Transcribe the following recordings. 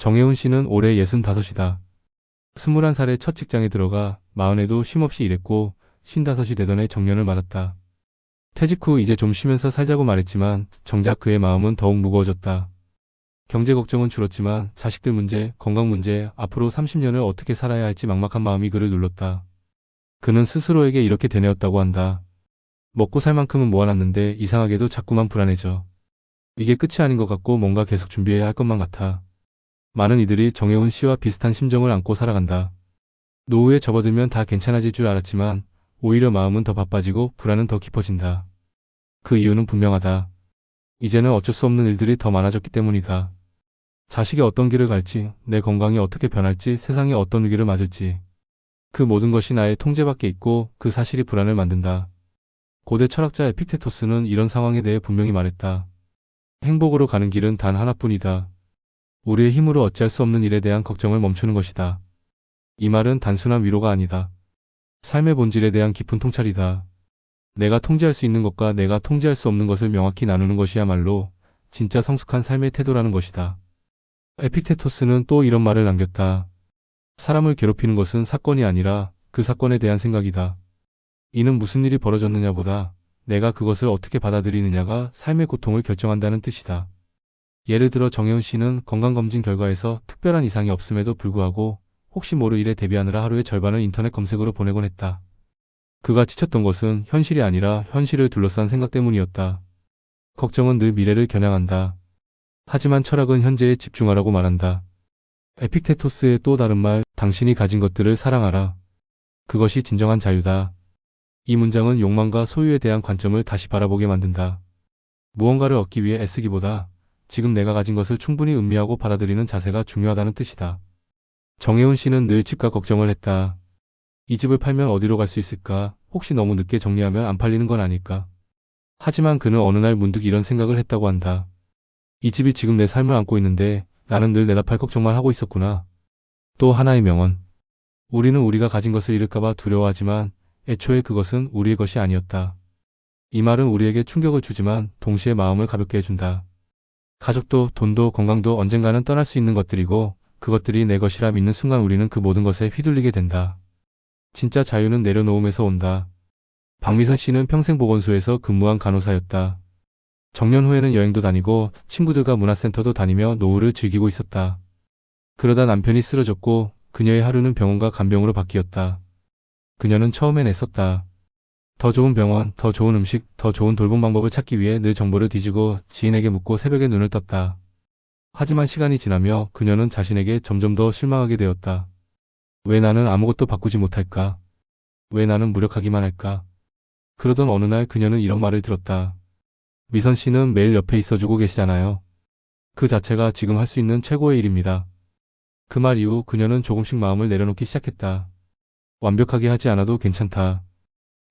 정혜운 씨는 올해 65이다. 21살에 첫 직장에 들어가 40에도 쉼없이 일했고 55이 되던 해 정년을 맞았다. 퇴직 후 이제 좀 쉬면서 살자고 말했지만 정작 그의 마음은 더욱 무거워졌다. 경제 걱정은 줄었지만 자식들 문제, 건강 문제, 앞으로 30년을 어떻게 살아야 할지 막막한 마음이 그를 눌렀다. 그는 스스로에게 이렇게 되뇌었다고 한다. 먹고 살 만큼은 모아놨는데 이상하게도 자꾸만 불안해져. 이게 끝이 아닌 것 같고 뭔가 계속 준비해야 할 것만 같아. 많은 이들이 정혜운 씨와 비슷한 심정을 안고 살아간다. 노후에 접어들면 다 괜찮아질 줄 알았지만 오히려 마음은 더 바빠지고 불안은 더 깊어진다. 그 이유는 분명하다. 이제는 어쩔 수 없는 일들이 더 많아졌기 때문이다. 자식이 어떤 길을 갈지, 내 건강이 어떻게 변할지, 세상이 어떤 위기를 맞을지. 그 모든 것이 나의 통제 밖에 있고 그 사실이 불안을 만든다. 고대 철학자 에픽테토스는 이런 상황에 대해 분명히 말했다. 행복으로 가는 길은 단 하나뿐이다. 우리의 힘으로 어찌할 수 없는 일에 대한 걱정을 멈추는 것이다. 이 말은 단순한 위로가 아니다. 삶의 본질에 대한 깊은 통찰이다. 내가 통제할 수 있는 것과 내가 통제할 수 없는 것을 명확히 나누는 것이야말로 진짜 성숙한 삶의 태도라는 것이다. 에픽테토스는 또 이런 말을 남겼다. 사람을 괴롭히는 것은 사건이 아니라 그 사건에 대한 생각이다. 이는 무슨 일이 벌어졌느냐보다 내가 그것을 어떻게 받아들이느냐가 삶의 고통을 결정한다는 뜻이다. 예를 들어 정혜운 씨는 건강검진 결과에서 특별한 이상이 없음에도 불구하고 혹시 모를 일에 대비하느라 하루의 절반을 인터넷 검색으로 보내곤 했다. 그가 지쳤던 것은 현실이 아니라 현실을 둘러싼 생각 때문이었다. 걱정은 늘 미래를 겨냥한다. 하지만 철학은 현재에 집중하라고 말한다. 에픽테토스의 또 다른 말, 당신이 가진 것들을 사랑하라. 그것이 진정한 자유다. 이 문장은 욕망과 소유에 대한 관점을 다시 바라보게 만든다. 무언가를 얻기 위해 애쓰기보다 지금 내가 가진 것을 충분히 음미하고 받아들이는 자세가 중요하다는 뜻이다. 정혜운 씨는 늘 집값 걱정을 했다. 이 집을 팔면 어디로 갈 수 있을까? 혹시 너무 늦게 정리하면 안 팔리는 건 아닐까? 하지만 그는 어느 날 문득 이런 생각을 했다고 한다. 이 집이 지금 내 삶을 안고 있는데 나는 늘 내다 팔 걱정만 하고 있었구나. 또 하나의 명언. 우리는 우리가 가진 것을 잃을까봐 두려워하지만 애초에 그것은 우리의 것이 아니었다. 이 말은 우리에게 충격을 주지만 동시에 마음을 가볍게 해준다. 가족도 돈도 건강도 언젠가는 떠날 수 있는 것들이고 그것들이 내 것이라 믿는 순간 우리는 그 모든 것에 휘둘리게 된다. 진짜 자유는 내려놓음에서 온다. 박미선 씨는 평생 보건소에서 근무한 간호사였다. 정년 후에는 여행도 다니고 친구들과 문화센터도 다니며 노후를 즐기고 있었다. 그러다 남편이 쓰러졌고 그녀의 하루는 병원과 간병으로 바뀌었다. 그녀는 처음엔 애썼다. 더 좋은 병원, 더 좋은 음식, 더 좋은 돌봄 방법을 찾기 위해 늘 정보를 뒤지고 지인에게 묻고 새벽에 눈을 떴다. 하지만 시간이 지나며 그녀는 자신에게 점점 더 실망하게 되었다. 왜 나는 아무것도 바꾸지 못할까? 왜 나는 무력하기만 할까? 그러던 어느 날 그녀는 이런 말을 들었다. 미선 씨는 매일 옆에 있어주고 계시잖아요. 그 자체가 지금 할 수 있는 최고의 일입니다. 그 말 이후 그녀는 조금씩 마음을 내려놓기 시작했다. 완벽하게 하지 않아도 괜찮다.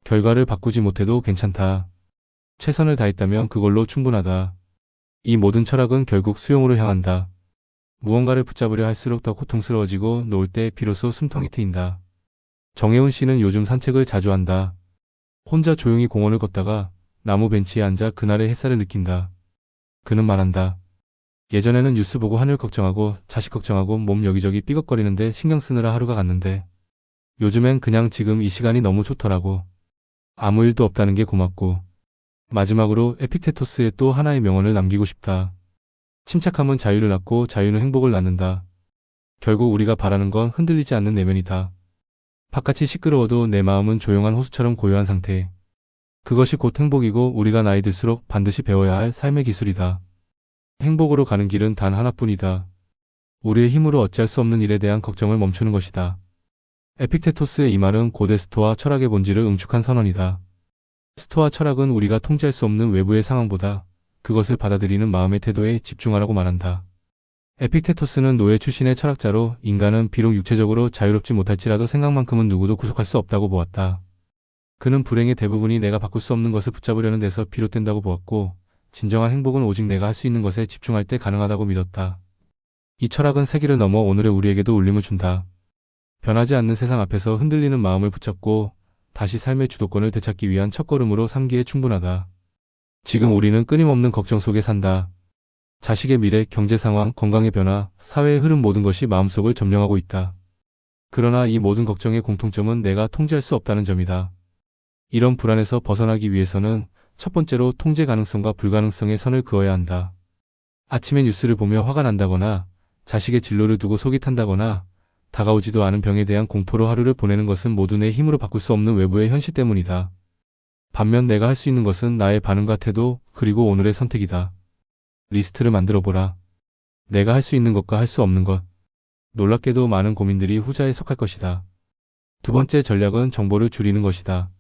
결과를 바꾸지 못해도 괜찮다. 최선을 다했다면 그걸로 충분하다. 이 모든 철학은 결국 수용으로 향한다. 무언가를 붙잡으려 할수록 더 고통스러워지고 놓을 때 비로소 숨통이 트인다. 정혜운 씨는 요즘 산책을 자주 한다. 혼자 조용히 공원을 걷다가 나무 벤치에 앉아 그날의 햇살을 느낀다. 그는 말한다. 예전에는 뉴스 보고 하늘 걱정하고 자식 걱정하고 몸 여기저기 삐걱거리는데 신경 쓰느라 하루가 갔는데 요즘엔 그냥 지금 이 시간이 너무 좋더라고. 아무 일도 없다는 게 고맙고. 마지막으로 에픽테토스의 또 하나의 명언을 남기고 싶다. 침착함은 자유를 낳고 자유는 행복을 낳는다. 결국 우리가 바라는 건 흔들리지 않는 내면이다. 바깥이 시끄러워도 내 마음은 조용한 호수처럼 고요한 상태. 그것이 곧 행복이고 우리가 나이 들수록 반드시 배워야 할 삶의 기술이다. 행복으로 가는 길은 단 하나뿐이다. 우리의 힘으로 어찌할 수 없는 일에 대한 걱정을 멈추는 것이다. 에픽테토스의 이 말은 고대 스토아 철학의 본질을 응축한 선언이다. 스토아 철학은 우리가 통제할 수 없는 외부의 상황보다 그것을 받아들이는 마음의 태도에 집중하라고 말한다. 에픽테토스는 노예 출신의 철학자로 인간은 비록 육체적으로 자유롭지 못할지라도 생각만큼은 누구도 구속할 수 없다고 보았다. 그는 불행의 대부분이 내가 바꿀 수 없는 것을 붙잡으려는 데서 비롯된다고 보았고 진정한 행복은 오직 내가 할 수 있는 것에 집중할 때 가능하다고 믿었다. 이 철학은 세기를 넘어 오늘의 우리에게도 울림을 준다. 변하지 않는 세상 앞에서 흔들리는 마음을 붙잡고 다시 삶의 주도권을 되찾기 위한 첫걸음으로 삼기에 충분하다. 지금 우리는 끊임없는 걱정 속에 산다. 자식의 미래, 경제 상황, 건강의 변화, 사회의 흐름 모든 것이 마음속을 점령하고 있다. 그러나 이 모든 걱정의 공통점은 내가 통제할 수 없다는 점이다. 이런 불안에서 벗어나기 위해서는 첫 번째로 통제 가능성과 불가능성의 선을 그어야 한다. 아침에 뉴스를 보며 화가 난다거나 자식의 진로를 두고 속이 탄다거나 다가오지도 않은 병에 대한 공포로 하루를 보내는 것은 모두 내 힘으로 바꿀 수 없는 외부의 현실 때문이다. 반면 내가 할 수 있는 것은 나의 반응과 태도 그리고 오늘의 선택이다. 리스트를 만들어 보라. 내가 할 수 있는 것과 할 수 없는 것. 놀랍게도 많은 고민들이 후자에 속할 것이다. 두 번째 전략은 정보를 줄이는 것이다.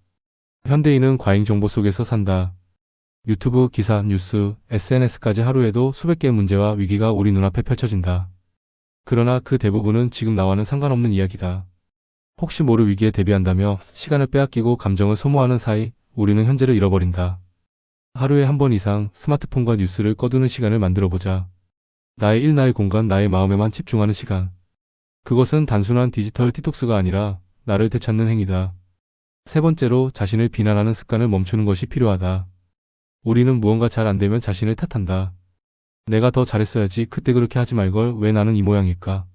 현대인은 과잉 정보 속에서 산다. 유튜브, 기사, 뉴스, SNS까지 하루에도 수백 개의 문제와 위기가 우리 눈앞에 펼쳐진다. 그러나 그 대부분은 지금 나와는 상관없는 이야기다. 혹시 모를 위기에 대비한다며 시간을 빼앗기고 감정을 소모하는 사이 우리는 현재를 잃어버린다. 하루에 한 번 이상 스마트폰과 뉴스를 꺼두는 시간을 만들어보자. 나의 일, 나의 공간, 나의 마음에만 집중하는 시간. 그것은 단순한 디지털 디톡스가 아니라 나를 되찾는 행위다. 세 번째로 자신을 비난하는 습관을 멈추는 것이 필요하다. 우리는 무언가 잘 안되면 자신을 탓한다. 내가 더 잘했어야지, 그때 그렇게 하지 말걸, 왜 나는 이 모양일까?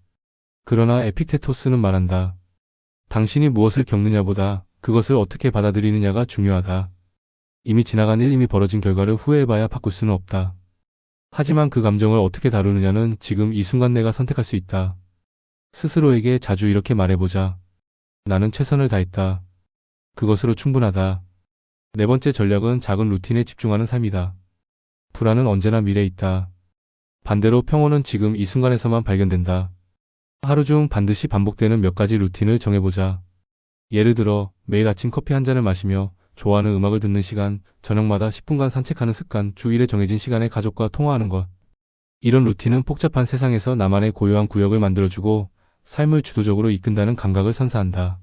그러나 에픽테토스는 말한다. 당신이 무엇을 겪느냐보다 그것을 어떻게 받아들이느냐가 중요하다. 이미 지나간 일, 이미 벌어진 결과를 후회해봐야 바꿀 수는 없다. 하지만 그 감정을 어떻게 다루느냐는 지금 이 순간 내가 선택할 수 있다. 스스로에게 자주 이렇게 말해보자. 나는 최선을 다했다. 그것으로 충분하다. 네 번째 전략은 작은 루틴에 집중하는 삶이다. 불안은 언제나 미래에 있다. 반대로 평온은 지금 이 순간에서만 발견된다. 하루 중 반드시 반복되는 몇 가지 루틴을 정해보자. 예를 들어 매일 아침 커피 한 잔을 마시며 좋아하는 음악을 듣는 시간, 저녁마다 10분간 산책하는 습관, 주일에 정해진 시간에 가족과 통화하는 것. 이런 루틴은 복잡한 세상에서 나만의 고요한 구역을 만들어주고 삶을 주도적으로 이끈다는 감각을 선사한다.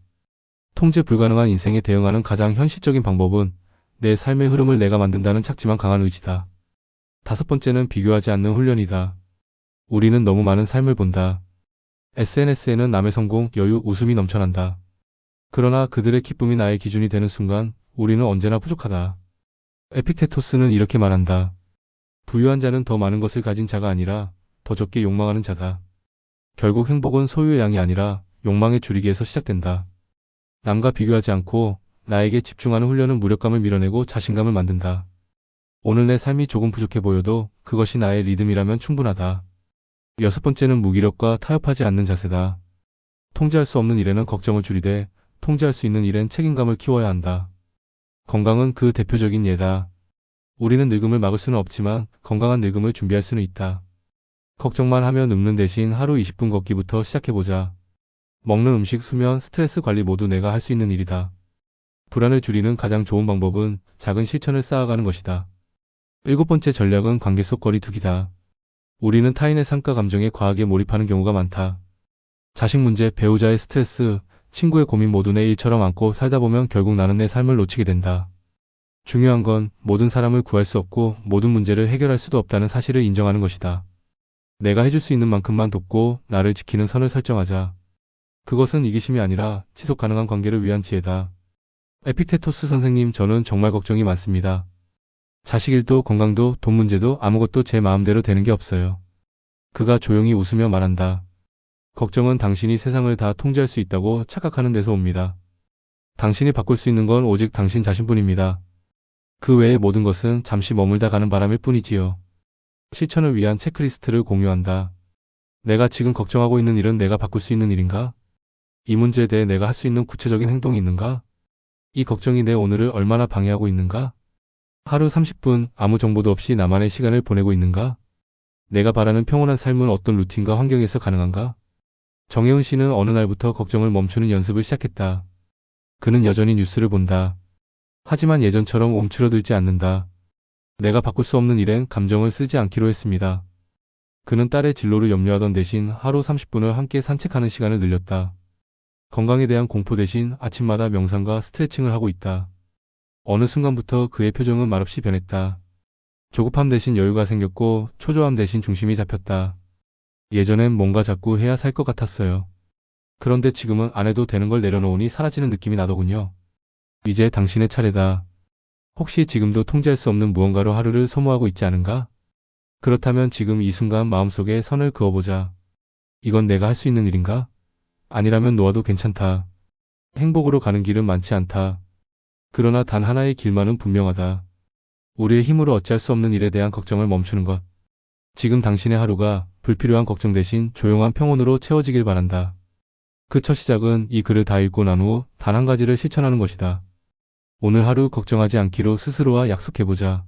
통제 불가능한 인생에 대응하는 가장 현실적인 방법은 내 삶의 흐름을 내가 만든다는 작지만 강한 의지다. 다섯 번째는 비교하지 않는 훈련이다. 우리는 너무 많은 삶을 본다. SNS에는 남의 성공, 여유, 웃음이 넘쳐난다. 그러나 그들의 기쁨이 나의 기준이 되는 순간 우리는 언제나 부족하다. 에픽테토스는 이렇게 말한다. 부유한 자는 더 많은 것을 가진 자가 아니라 더 적게 욕망하는 자다. 결국 행복은 소유의 양이 아니라 욕망의 줄이기에서 시작된다. 남과 비교하지 않고 나에게 집중하는 훈련은 무력감을 밀어내고 자신감을 만든다. 오늘 내 삶이 조금 부족해 보여도 그것이 나의 리듬이라면 충분하다. 여섯 번째는 무기력과 타협하지 않는 자세다. 통제할 수 없는 일에는 걱정을 줄이되 통제할 수 있는 일엔 책임감을 키워야 한다. 건강은 그 대표적인 예다. 우리는 늙음을 막을 수는 없지만 건강한 늙음을 준비할 수는 있다. 걱정만 하며 늙는 대신 하루 20분 걷기부터 시작해보자. 먹는 음식, 수면, 스트레스 관리 모두 내가 할 수 있는 일이다. 불안을 줄이는 가장 좋은 방법은 작은 실천을 쌓아가는 것이다. 일곱 번째 전략은 관계 속 거리두기다. 우리는 타인의 삶과 감정에 과하게 몰입하는 경우가 많다. 자식 문제, 배우자의 스트레스, 친구의 고민 모두 내 일처럼 안고 살다 보면 결국 나는 내 삶을 놓치게 된다. 중요한 건 모든 사람을 구할 수 없고 모든 문제를 해결할 수도 없다는 사실을 인정하는 것이다. 내가 해줄 수 있는 만큼만 돕고 나를 지키는 선을 설정하자. 그것은 이기심이 아니라 지속 가능한 관계를 위한 지혜다. 에픽테토스 선생님, 저는 정말 걱정이 많습니다. 자식 일도 건강도 돈 문제도 아무것도 제 마음대로 되는 게 없어요. 그가 조용히 웃으며 말한다. 걱정은 당신이 세상을 다 통제할 수 있다고 착각하는 데서 옵니다. 당신이 바꿀 수 있는 건 오직 당신 자신뿐입니다. 그 외의 모든 것은 잠시 머물다 가는 바람일 뿐이지요. 실천을 위한 체크리스트를 공유한다. 내가 지금 걱정하고 있는 일은 내가 바꿀 수 있는 일인가? 이 문제에 대해 내가 할 수 있는 구체적인 행동이 있는가? 이 걱정이 내 오늘을 얼마나 방해하고 있는가? 하루 30분 아무 정보도 없이 나만의 시간을 보내고 있는가? 내가 바라는 평온한 삶은 어떤 루틴과 환경에서 가능한가? 정혜은 씨는 어느 날부터 걱정을 멈추는 연습을 시작했다. 그는 여전히 뉴스를 본다. 하지만 예전처럼 움츠러들지 않는다. 내가 바꿀 수 없는 일엔 감정을 쓰지 않기로 했습니다. 그는 딸의 진로를 염려하던 대신 하루 30분을 함께 산책하는 시간을 늘렸다. 건강에 대한 공포 대신 아침마다 명상과 스트레칭을 하고 있다. 어느 순간부터 그의 표정은 말없이 변했다. 조급함 대신 여유가 생겼고 초조함 대신 중심이 잡혔다. 예전엔 뭔가 자꾸 해야 살 것 같았어요. 그런데 지금은 안 해도 되는 걸 내려놓으니 사라지는 느낌이 나더군요. 이제 당신의 차례다. 혹시 지금도 통제할 수 없는 무언가로 하루를 소모하고 있지 않은가? 그렇다면 지금 이 순간 마음속에 선을 그어보자. 이건 내가 할 수 있는 일인가? 아니라면 놓아도 괜찮다. 행복으로 가는 길은 많지 않다. 그러나 단 하나의 길만은 분명하다. 우리의 힘으로 어찌할 수 없는 일에 대한 걱정을 멈추는 것. 지금 당신의 하루가 불필요한 걱정 대신 조용한 평온으로 채워지길 바란다. 그 첫 시작은 이 글을 다 읽고 난 후 단 한 가지를 실천하는 것이다. 오늘 하루 걱정하지 않기로 스스로와 약속해보자.